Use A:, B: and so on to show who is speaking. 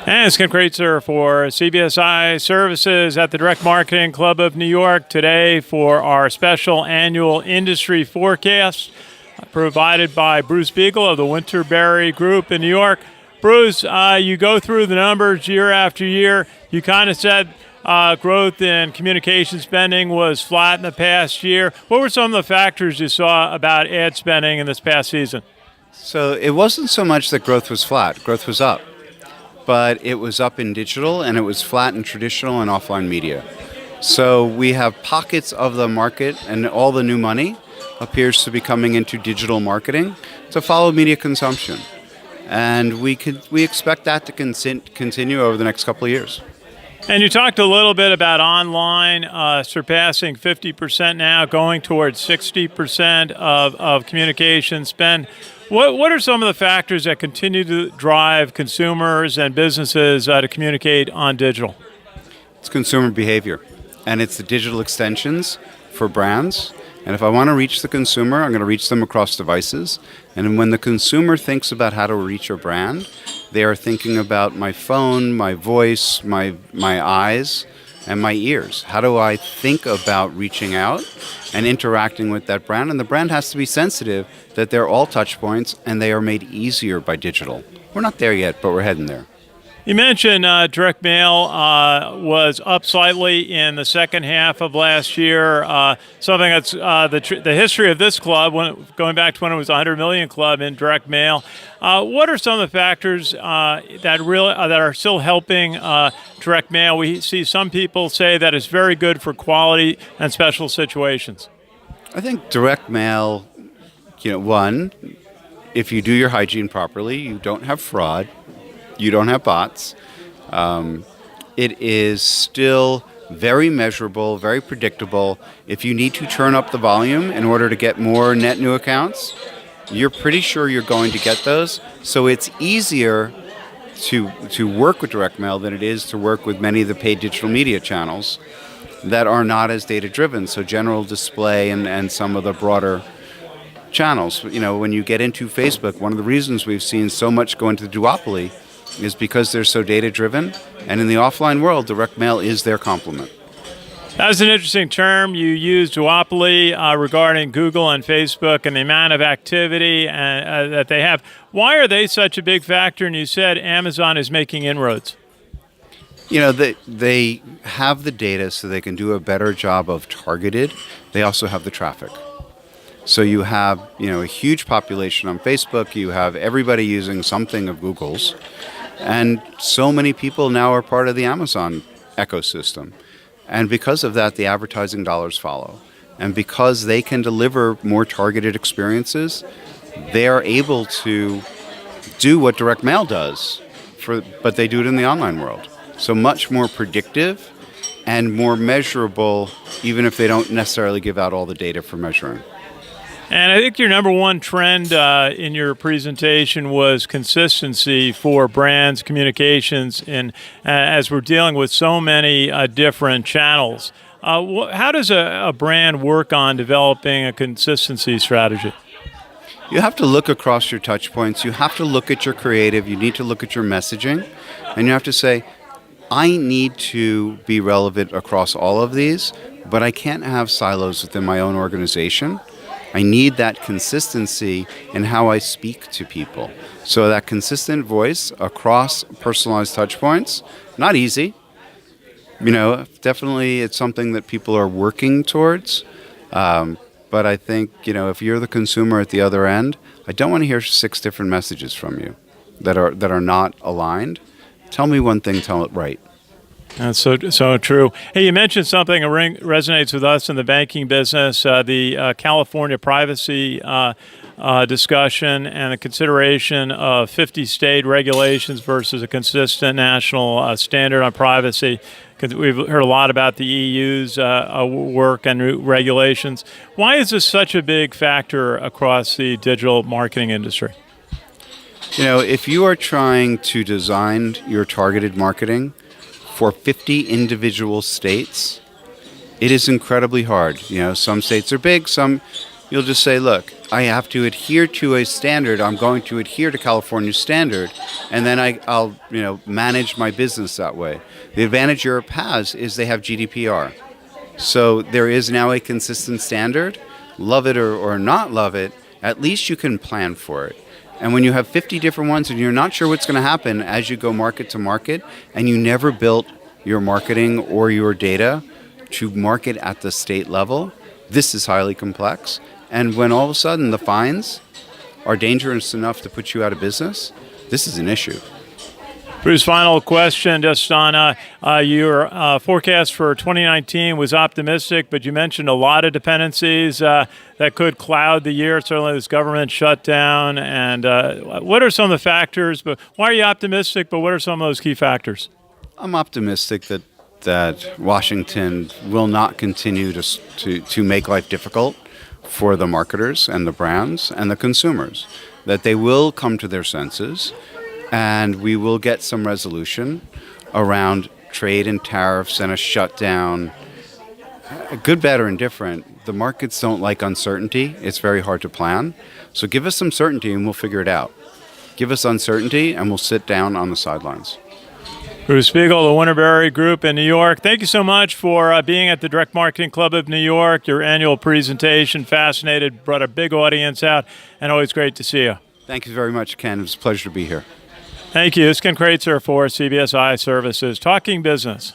A: And it's Ken Kraetzer for CBSI Services at the Direct Marketing Club of New York today for our special annual industry forecast provided by Bruce Biegel of the Winterberry Group in New York. Bruce, you go through the numbers year after year. You kind of said growth in communication spending was flat in the past year. What were some of the factors you saw about ad spending in this past season?
B: So it wasn't so much that growth was flat. Growth was up. But it was up in digital and it was flat in traditional and offline media. So we have pockets of the market, and all the new money appears to be coming into digital marketing to follow media consumption. And we expect that to continue over the next couple of years.
A: And you talked a little bit about online surpassing 50% now, going towards 60% of communication spend. What are some of the factors that continue to drive consumers and businesses to communicate on digital?
B: It's consumer behavior, and it's the digital extensions for brands. And if I want to reach the consumer, I'm going to reach them across devices. And when the consumer thinks about how to reach a brand, they are thinking about my phone, my voice, my eyes, and my ears. How do I think about reaching out and interacting with that brand? And the brand has to be sensitive that they're all touch points and they are made easier by digital. We're not there yet, but we're heading there.
A: You mentioned direct mail was up slightly in the second half of last year. Something that's the history of this club, going back to when it was a 100 million club in direct mail. What are some of the factors that are still helping direct mail? We see some people say that it's very good for quality and special situations.
B: I think direct mail, one, if you do your hygiene properly, you don't have fraud. You don't have bots. It is still very measurable, very predictable. If you need to turn up the volume in order to get more net new accounts, you're pretty sure you're going to get those. So it's easier to work with direct mail than it is to work with many of the paid digital media channels that are not as data driven. So general display and some of the broader channels. When you get into Facebook, one of the reasons we've seen so much go into the duopoly is because they're so data-driven, and in the offline world, direct mail is their complement.
A: That's an interesting term. You used duopoly regarding Google and Facebook and the amount of activity that they have. Why are they such a big factor? And you said Amazon is making inroads.
B: They have the data so they can do a better job of targeted. They also have the traffic. So you have, a huge population on Facebook. You have everybody using something of Google's. And so many people now are part of the Amazon ecosystem. And because of that, the advertising dollars follow. And because they can deliver more targeted experiences, they are able to do what direct mail does, but they do it in the online world. So much more predictive and more measurable, even if they don't necessarily give out all the data for measuring.
A: And I think your number one trend in your presentation was consistency for brands, communications, and as we're dealing with so many different channels. How does a brand work on developing a consistency strategy?
B: You have to look across your touch points. You have to look at your creative. You need to look at your messaging. And you have to say, I need to be relevant across all of these, but I can't have silos within my own organization. I need that consistency in how I speak to people. So that consistent voice across personalized touch points, not easy. Definitely it's something that people are working towards. But I think, if you're the consumer at the other end, I don't want to hear 6 different messages from you that are not aligned. Tell me one thing, tell it right.
A: That's so true. Hey, you mentioned something that resonates with us in the banking business, the California privacy discussion and the consideration of 50 state regulations versus a consistent national standard on privacy. We've heard a lot about the EU's work and regulations. Why is this such a big factor across the digital marketing industry?
B: If you are trying to design your targeted marketing for 50 individual states, it is incredibly hard. Some states are big, some You'll just say, look, I have to adhere to a standard. I'm going to adhere to California's standard, and then I'll manage my business that way. The advantage Europe has is they have GDPR. So there is now a consistent standard. Love it or not love it, at least you can plan for it. And when you have 50 different ones and you're not sure what's going to happen as you go market to market, and you never built your marketing or your data to market at the state level, this is highly complex. And when all of a sudden the fines are dangerous enough to put you out of business, this is an issue.
A: Bruce, final question just on your forecast for 2019 was optimistic, but you mentioned a lot of dependencies that could cloud the year, certainly this government shutdown. And what are some of the factors? But why are you optimistic, but what are some of those key factors?
B: I'm optimistic that Washington will not continue to make life difficult for the marketers and the brands and the consumers, that they will come to their senses and we will get some resolution around trade and tariffs and a shutdown. Good, bad, or indifferent, the markets don't like uncertainty. It's very hard to plan. So give us some certainty and we'll figure it out. Give us uncertainty and we'll sit down on the sidelines.
A: Bruce Biegel, the Winterberry Group in New York. Thank you so much for being at the Direct Marketing Club of New York. Your annual presentation, fascinated, brought a big audience out, and always great to see you.
B: Thank you very much, Ken. It was a pleasure to be here.
A: Thank you. This is Ken Kraetzer for CBSI Services, Talking Business.